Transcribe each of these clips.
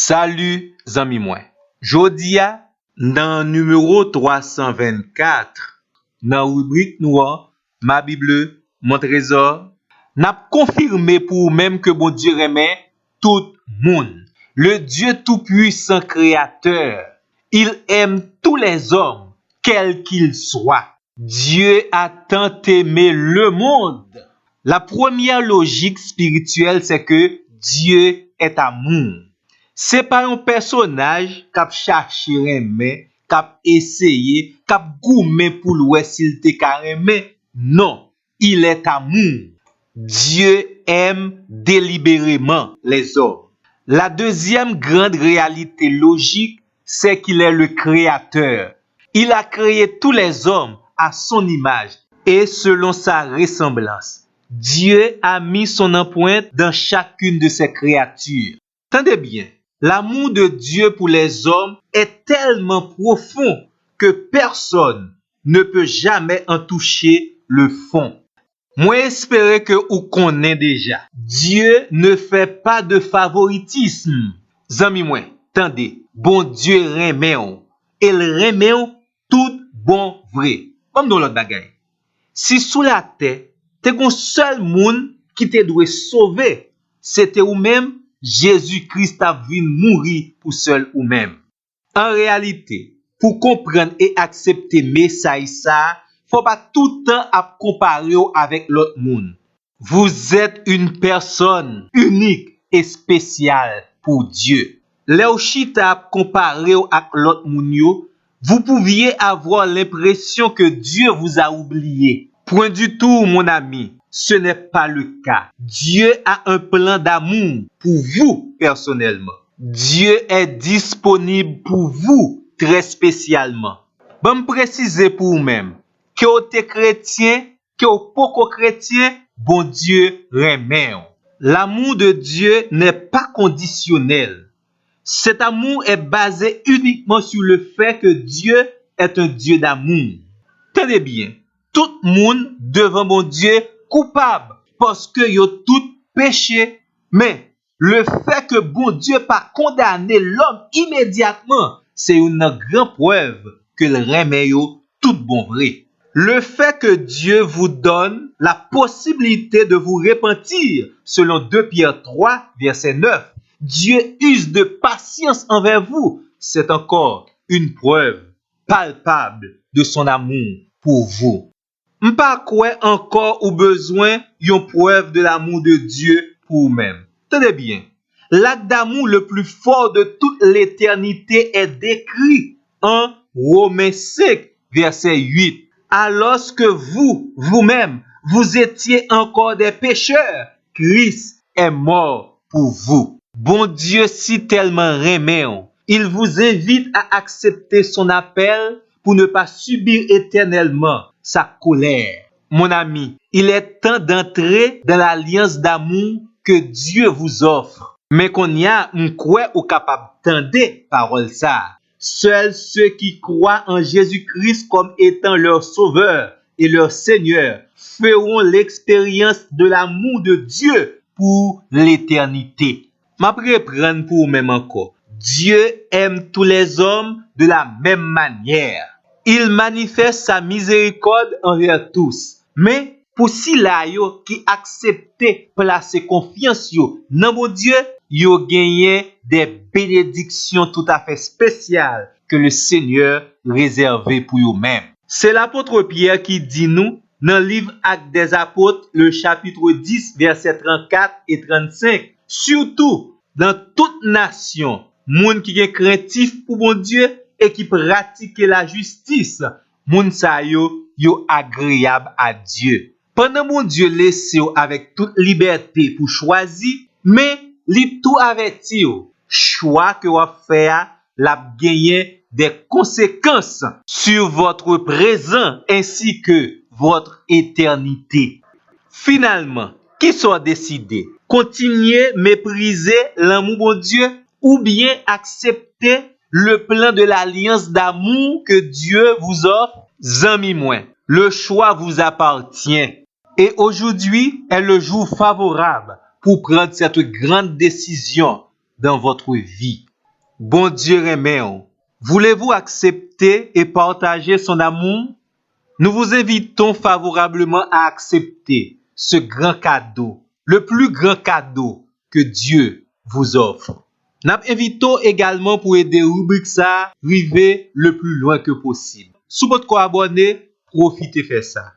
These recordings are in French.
Salut, zami mwen. Jodia, dans numéro 324, dans rubrique noire, ma Bible, mon trésor, n'a confirmé pour même que bon Dieu remet tout monde. Le Dieu tout-puissant créateur, il aime tous les hommes, quels qu'ils soient. Dieu a tant aimé le monde. La première logique spirituelle, c'est que Dieu est amour. C'est pas un personnage qui a cherché aimer, qui a essayé, qui a goumé pour l'ouest s'il te carrément. Non, il est amour. Dieu aime délibérément les hommes. La deuxième grande réalité logique, c'est qu'il est le créateur. Il a créé tous les hommes à son image et selon sa ressemblance. Dieu a mis son empreinte dans chacune de ses créatures. Tendez bien, l'amour de Dieu pour les hommes est tellement profond que personne ne peut jamais en toucher le fond. Moi espérer que vous connaissez déjà. Dieu ne fait pas de favoritisme. Zami moi, tendez, bon Dieu remet on. Il remet on tout bon vrai. Comme dans l'autre bagaille. Si sous la terre, t'es un seul monde qui te doit sauver, c'était ou même Jésus-Christ a vu mourir pour seul ou même. En réalité, pour comprendre et accepter message ça, faut pas tout le temps à comparer avec l'autre monde. Vous êtes une personne unique et spéciale pour Dieu. Là où chita comparé avec l'autre monde, vous pouviez avoir l'impression que Dieu vous a oublié. Point du tout, mon ami. Ce n'est pas le cas. Dieu a un plan d'amour pour vous personnellement. Dieu est disponible pour vous très spécialement. Bon me préciser pour vous-même que vous êtes chrétien, que vous pas chrétien, bon Dieu remet. L'amour de Dieu n'est pas conditionnel. Cet amour est basé uniquement sur le fait que Dieu est un Dieu d'amour. Tenez bien, tout le monde devant mon Dieu coupable parce que yo tout péché, mais le fait que bon Dieu pas condamné l'homme immédiatement, c'est une grande preuve que le remet yo tout bon vrai. Le fait que Dieu vous donne la possibilité de vous repentir, selon 2 Pierre 3, verset 9, Dieu use de patience envers vous, c'est encore une preuve palpable de son amour pour vous. M'pa quoi encore ou besoin yon preuve de l'amour de Dieu pour vous-même. Tenez bien, l'acte d'amour le plus fort de toute l'éternité est décrit en Romains 5, verset 8. Alors que vous-même, vous étiez encore des pécheurs, Christ est mort pour vous. Bon Dieu si tellement remet, il vous invite à accepter son appel pour ne pas subir éternellement sa colère. Mon ami, il est temps d'entrer dans l'alliance d'amour que Dieu vous offre. Mais qu'on y a un quoi ou capable d'entendre parole ça. Seuls ceux qui croient en Jésus-Christ comme étant leur sauveur et leur Seigneur feront l'expérience de l'amour de Dieu pour l'éternité. M'après prendre pour même encore. Dieu aime tous les hommes de la même manière. Il manifeste sa miséricorde envers tous. Mais pour si la yo qui accepte placer confiance yo dans mon Dieu, yo gagné des bénédictions tout à fait spéciales que le Seigneur réservé pour eux-mêmes. C'est l'apôtre Pierre qui dit nous dans le livre Actes des Apôtres, le chapitre 10, versets 34 et 35. Surtout dans toute nation, moun qui est craintif pour mon Dieu et qui pratique la justice, moun sa yo agréable à Dieu. Pendant mon Dieu laisse avec toute liberté pour choisir, mais li tout averti choix que vous fait la gagner des conséquences sur votre présent ainsi que votre éternité. Finalement, qui soit décidé, continuer mépriser l'amour de Dieu ou bien accepter le plan de l'alliance d'amour que Dieu vous offre, zami moi. Le choix vous appartient. Et aujourd'hui est le jour favorable pour prendre cette grande décision dans votre vie. Bon Dieu remet. Voulez-vous accepter et partager son amour? Nous vous invitons favorablement à accepter ce grand cadeau, le plus grand cadeau que Dieu vous offre. Nous invitons également pour aider rubrique ça arriver le plus loin que possible. Si vous êtes abonné, profitez de faire ça.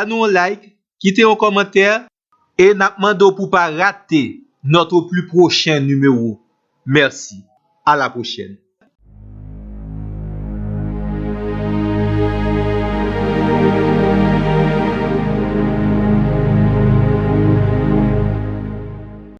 Nous un like, quittez un commentaire et nous demandons pour pas rater notre plus prochain numéro. Merci. À la prochaine.